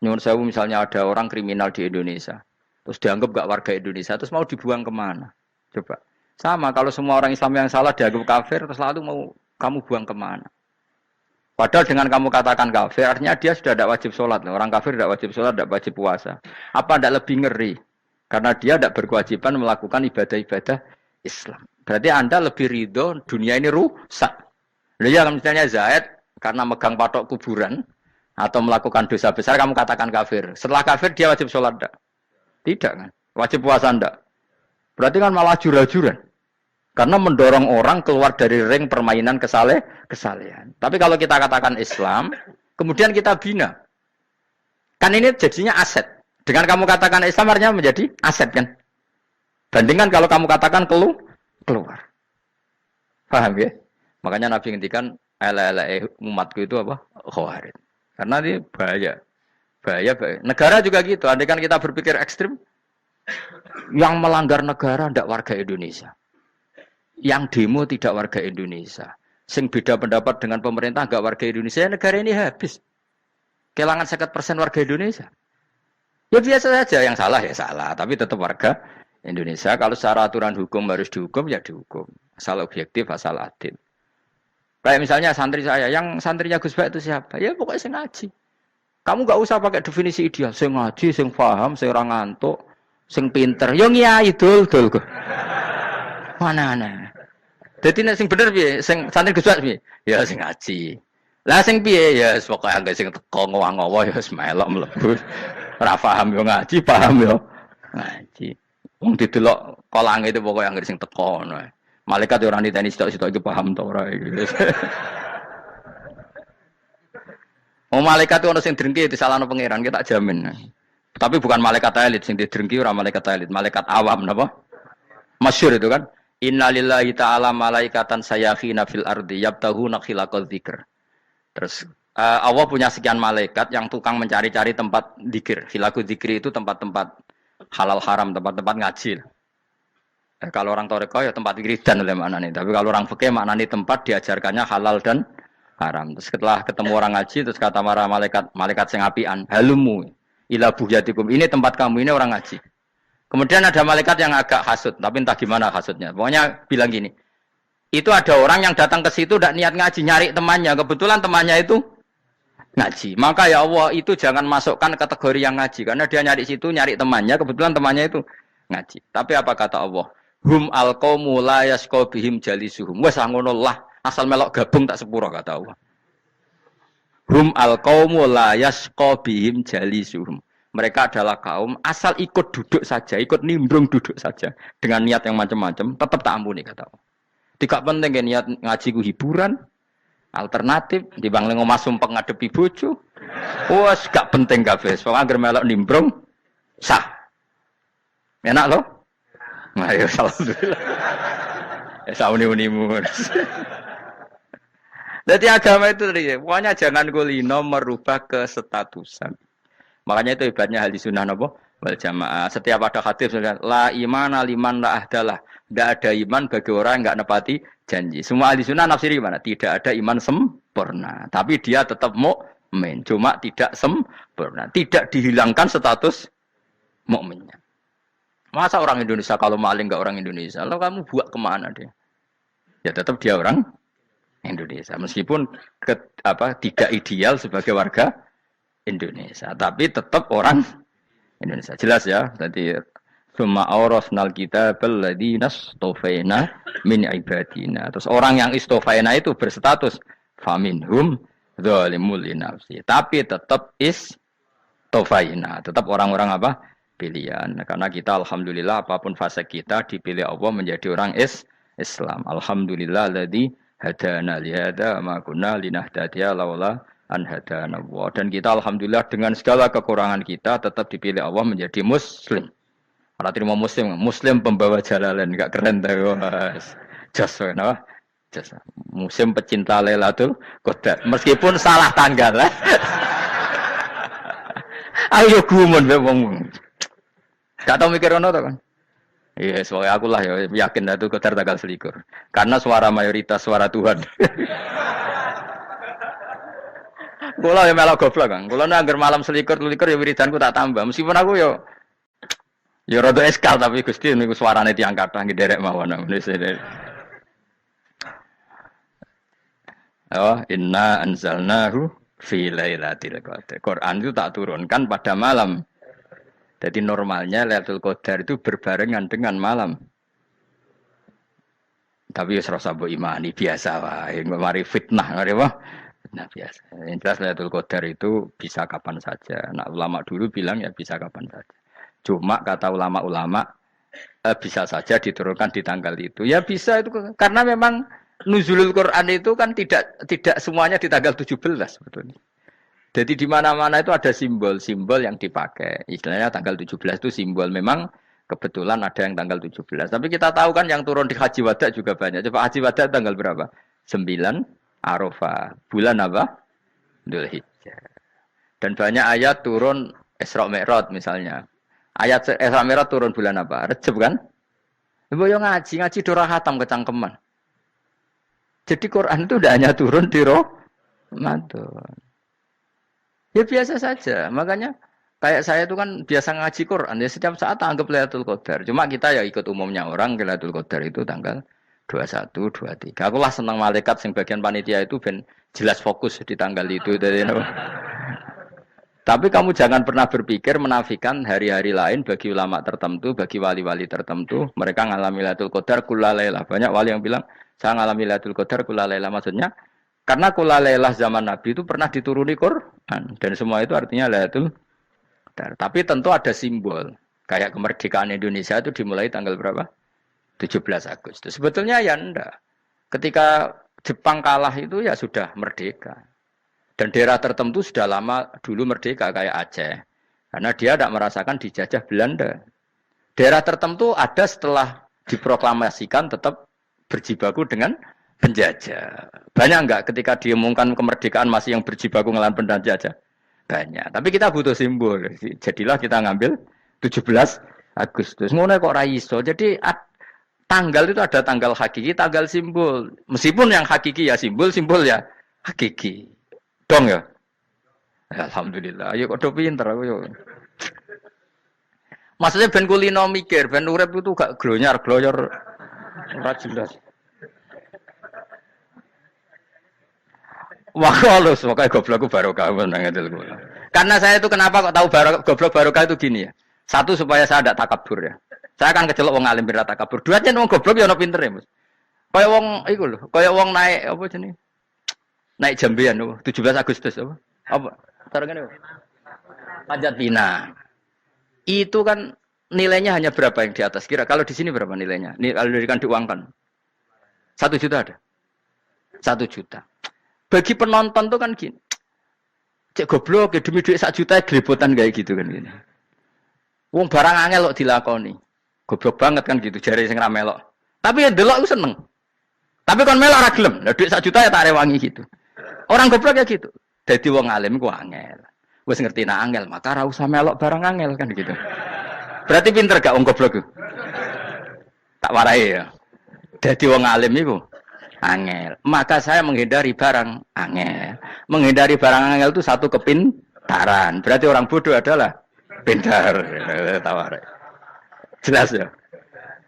nyuwun sewu misalnya ada orang kriminal di Indonesia. Terus dianggap gak warga Indonesia. Terus mau dibuang kemana? Coba. Sama kalau semua orang Islam yang salah dianggap kafir. Terus lalu mau kamu buang kemana? Padahal dengan kamu katakan kafir, artinya dia sudah tidak wajib sholat. Orang kafir tidak wajib sholat, tidak wajib puasa. Apa tidak lebih ngeri? Karena dia tidak berkewajiban melakukan ibadah-ibadah Islam. Berarti Anda lebih ridho dunia ini rusak. Ya misalnya Zaid, karena megang patok kuburan, atau melakukan dosa besar, kamu katakan kafir. Setelah kafir, dia wajib sholat tidak? Tidak kan? Wajib puasa tidak? Berarti kan malah jura-juran. Karena mendorong orang keluar dari ring permainan kesalehan. Tapi kalau kita katakan Islam, kemudian kita bina. Kan ini jadinya aset. Dengan kamu katakan Islam artinya menjadi aset kan. Bandingkan kalau kamu katakan keluar. Paham ya? Makanya Nabi ngendikan ala-ala umatku itu apa? Khawarij. Karena ini bahaya. Bahaya. Negara juga gitu. Andai kan kita berpikir ekstrim, yang melanggar negara tidak warga Indonesia. Yang demo tidak warga Indonesia. Sing beda pendapat dengan pemerintah enggak warga Indonesia, negara ini habis. Kehilangan 50% warga Indonesia. Ya biasa saja, yang salah ya salah, tapi tetap warga Indonesia. Kalau secara aturan hukum harus dihukum, ya dihukum. Asal objektif, asal adil. Kayak misalnya santri saya, yang santrinya Gus Bak itu siapa? Ya pokoknya sing ngaji. Kamu enggak usah pakai definisi ideal. Sing ngaji, sing paham, sing ora ngantuk, sing pinter. Yo ngiyai dul. Mana. Dadi nek sing bener piye? Sing santri Gus Bak piye? Ya sing ngaji. Lah sing piye? Ya pokoke anggere sing teko ngowah-ngowah ya wis melok mlebu. Ora paham yo ngaji, paham yo ngaji. Wong didelok kolange itu pokoke anggere sing teko ngono. Malaikat yo ora niteni sitok-sitok iki paham ta ora iki. Wong malaikat ono sing drengki disalahno pangeran, kita jamin. Tapi bukan malaikat elit sing didrengki ora malaikat elit, malaikat awam napa? Masyhur itu kan. Innalillahi ta'ala malaikatan sayakhina fil ardi yabtahuna khilaqal dzikr. Terus Allah punya sekian malaikat yang tukang mencari-cari tempat dzikir. Khilaqul dzikri itu tempat-tempat halal haram, tempat-tempat ngaji. Kalau orang toreko ya tempat wiridan oleh maknanya. Tapi kalau orang fikih maknanya tempat diajarkannya halal dan haram. Terus setelah ketemu orang ngaji terus kata para malaikat sing apian, halumu ila buhyatikum. Ini tempat kamu, ini orang ngaji. Kemudian ada malaikat yang agak hasud, tapi entah gimana hasudnya. Pokoknya bilang gini, itu ada orang yang datang ke situ tidak niat ngaji, nyari temannya. Kebetulan temannya itu ngaji. Maka ya Allah itu jangan masukkan kategori yang ngaji. Karena dia nyari situ, nyari temannya. Kebetulan temannya itu ngaji. Tapi apa kata Allah? Hum alqaumu la yasqa bihim jalisuhum. Wes ngono lah, asal melok gabung tak sepuro kata Allah. Hum alqaumu la yasqa bihim jalisuhum. Mereka adalah kaum asal ikut duduk saja, ikut nimbrung duduk saja dengan niat yang macam-macam, tetap tak ampuni kata Allah. Tidak penting kan niat ngaji ku hiburan, alternatif dibang lengo masum pengadepi bojo. Wes gak penting kabeh. Pokoke anggere melok nimbrung sah. Enak loh? Nah, ya alhamdulillah. Ya sauni-unimu. Jadi agama itu tadi, pokoknya jangan kulino merubah kestatusan. Makanya itu hebatnya ahli sunnah napa wal jamaah. Setiap ada hadis la imana liman la ahdalah. Tidak ada iman bagi orang yang enggak nepati janji. Semua ahli sunnah nafsiri gimana? Tidak ada iman sempurna, tapi dia tetap mukmin, cuma tidak sempurna. Tidak dihilangkan status mukminnya. Masa orang Indonesia kalau maling enggak orang Indonesia? Lalu kamu buat kemana dia? Ya tetap dia orang Indonesia, meskipun tidak ideal sebagai warga Indonesia, tapi tetap orang Indonesia. Jelas ya. Jadi summa awrasnal kitabal ladzina istofaina min ibadina. Terus orang yang istofaina itu berstatus faminhum zalimul linafsi. Tapi tetap istofaina, tetap orang-orang apa? Pilihan. Karena kita alhamdulillah apapun fase kita dipilih Allah menjadi orang Islam. Alhamdulillah alladzi hadana li hadza ma kunna linahtadiya laula an hadana Allah. Dan kita alhamdulillah dengan segala kekurangan kita tetap dipilih Allah menjadi muslim. Ora terima muslim pembawa jalalain, enggak keren ta, Mas. Jas napa? Jas. Muslim pecinta Lailatul Qadar. Meskipun salah tanggal. Ayo gumun wae wong. Gak tau mikir ngono to kan? Iya, soalnya aku lah ya yakin Lailatul Qadar tanggal 21. Karena suara mayoritas suara Tuhan. Kula ya melok goblok kan. Kula nek anggar malam 21 ya wiridanku tak tambah. Meskipun aku ya rada eskal tapi Gusti niku suarane tiyang kathah nderek mawon. Oh, inna anzalnahu fi lailatul qadar. Quran itu tak turunkan pada malam. Jadi normalnya Lailatul Qadar itu berbarengan dengan malam. Tapi ya serasa mbok imani biasa wae. Mari fitnah ngene apa? Fitnah biasa. Yang jelas Lailatul Qadar itu bisa kapan saja. Nah, ulama dulu bilang ya bisa kapan saja. Cuma kata ulama-ulama bisa saja diturunkan di tanggal itu. Ya bisa itu karena memang nuzulul Quran itu kan tidak semuanya di tanggal 17 sebetulnya. Jadi di mana-mana itu ada simbol-simbol yang dipakai. Istilahnya tanggal 17 itu simbol memang kebetulan ada yang tanggal 17. Tapi kita tahu kan yang turun di Haji Wada juga banyak. Coba Haji Wada tanggal berapa? 9 Arafah. Bulan apa? Dzulhijjah. Dan banyak ayat turun Isra Mi'raj misalnya. Ayat Isra Mi'raj turun bulan apa? Rejab kan? Ibu yang ngaji dora khatam kecangkeman. Jadi Quran itu tidak hanya turun di Ramadan. Ya biasa saja. Makanya kayak saya itu kan biasa ngaji Quran. Ya setiap saat anggap Lailatul Qadar. Cuma kita ya ikut umumnya orang Lailatul Qadar itu tanggal 21, 23. Aku lah senang malaikat yang bagian panitia itu ben jelas fokus di tanggal itu. Tapi kamu jangan pernah berpikir menafikan hari-hari lain bagi ulama tertentu, bagi wali-wali tertentu. Mereka ngalami Lailatul Qadar kulalailah. Banyak wali yang bilang, saya ngalami Lailatul Qadar kulalailah. Maksudnya, karena kulalailah zaman Nabi itu pernah dituruni Quran. Dan semua itu artinya Lailatul Qadar. Tapi tentu ada simbol. Kayak kemerdekaan Indonesia itu dimulai tanggal berapa? 17 Agustus. Sebetulnya ya enggak. Ketika Jepang kalah itu ya sudah merdeka. Dan daerah tertentu sudah lama dulu merdeka kayak Aceh. Karena dia tidak merasakan dijajah Belanda. Daerah tertentu ada setelah diproklamasikan tetap berjibaku dengan penjajah. Banyak enggak ketika diumumkan kemerdekaan masih yang berjibaku ngelawan penjajah? Banyak. Tapi kita butuh simbol. Jadilah kita ngambil 17 Agustus. Ngono kok ra iso. Jadi tanggal itu ada tanggal hakiki, tanggal simbol. Meskipun yang hakiki ya simbol ya hakiki. Dong ya? Alhamdulillah. Ayo kok pinter aku yo. Maksudnya ben kulino mikir, ben urip itu gak glonyar-glonyor ora jelas. Wah, halus, makanya goblokku barokah menang itu. Karena saya itu kenapa kok tahu goblok barokah itu gini ya. Satu supaya saya tidak takabur ya. Saya akan kecelok wong alim pira takabur. Dua aja wong goblok ya ono pinter ya, Mas. Kaya wong iku lho, kaya wong naik apa jenenge? Naik jambian apa? 17 Agustus apa? Apa? Tarengane apa? Panjat Pinang. Itu kan nilainya hanya berapa yang di atas kira? Kalau di sini berapa nilainya? Kalau diuangkan 1 juta ada. 1 juta. Bagi penonton tuh kan gini. Cek goblok ya demi duit 1 juta gelibotan kayak gitu kan gini. Wong barang angel kok dilakoni. Goblok banget kan gitu jare sing ra melok. Tapi ya delok aku seneng. Tapi kon melok ra gelem. Lah duit 1 juta ya tak rewangi gitu. Orang goblok ya gitu. Dadi wong alim ku angel. Wis ngerti nak angel, maka ra usah melok barang angel kan gitu. Berarti pinter gak wong goblok ku? Tak warai ya. Dadi wong alim iku angel. Maka saya menghindari barang angel. Menghindari barang angel itu satu kepintaran. Berarti orang bodoh adalah pintar. Tawarai. Jelas ya?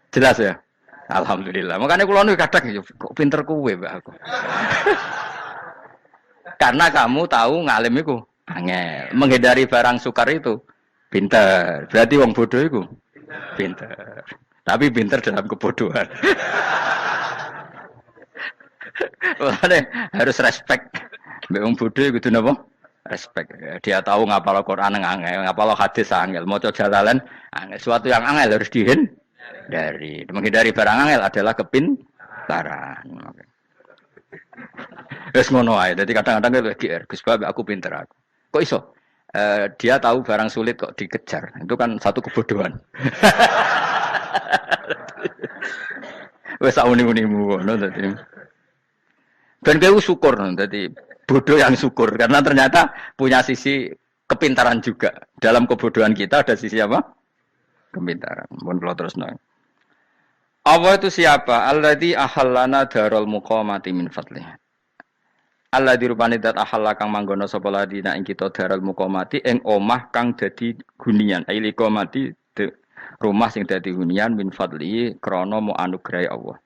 Jelas ya? Alhamdulillah. Makanya kula nu kadang kok pinter kuwe mbak aku. Karena kamu tahu ngalim iku angel. Menghindari barang sukar itu pintar. Berarti wong bodoh iku pintar. Tapi pintar dalam kebodohan. Harus respect. Mbak wong bodoh kudu napa? Respect. Dia tahu ngapal Quran angel, ngapal hadis angel, maca jalalan angel. Suatu yang angel harus dihindari. Menghindari barang angel adalah kepintaran. Wes ngono ae. Dadi kadang-kadang GR, Gus Bab aku pinter aku. Kok iso? Dia tahu barang sulit kok dikejar. Itu kan satu kebodohan. Wes uni-unimu ngono dadi. Ben kowe syukur dadi bodoh yang syukur karena ternyata punya sisi kepintaran juga. Dalam kebodohan kita ada sisi apa? Kepintaran. Mun kula terusno. Allah itu siapa? Alladzi ahallana darul muqamati min fadlih. Alladzi rupane dat ahalla kang manggono sapa ladina ing kita darul muqamati ing omah kang dadi hunian. Aili qamati rumah sing dadi hunian min fadli krana mu anugrahi Allah.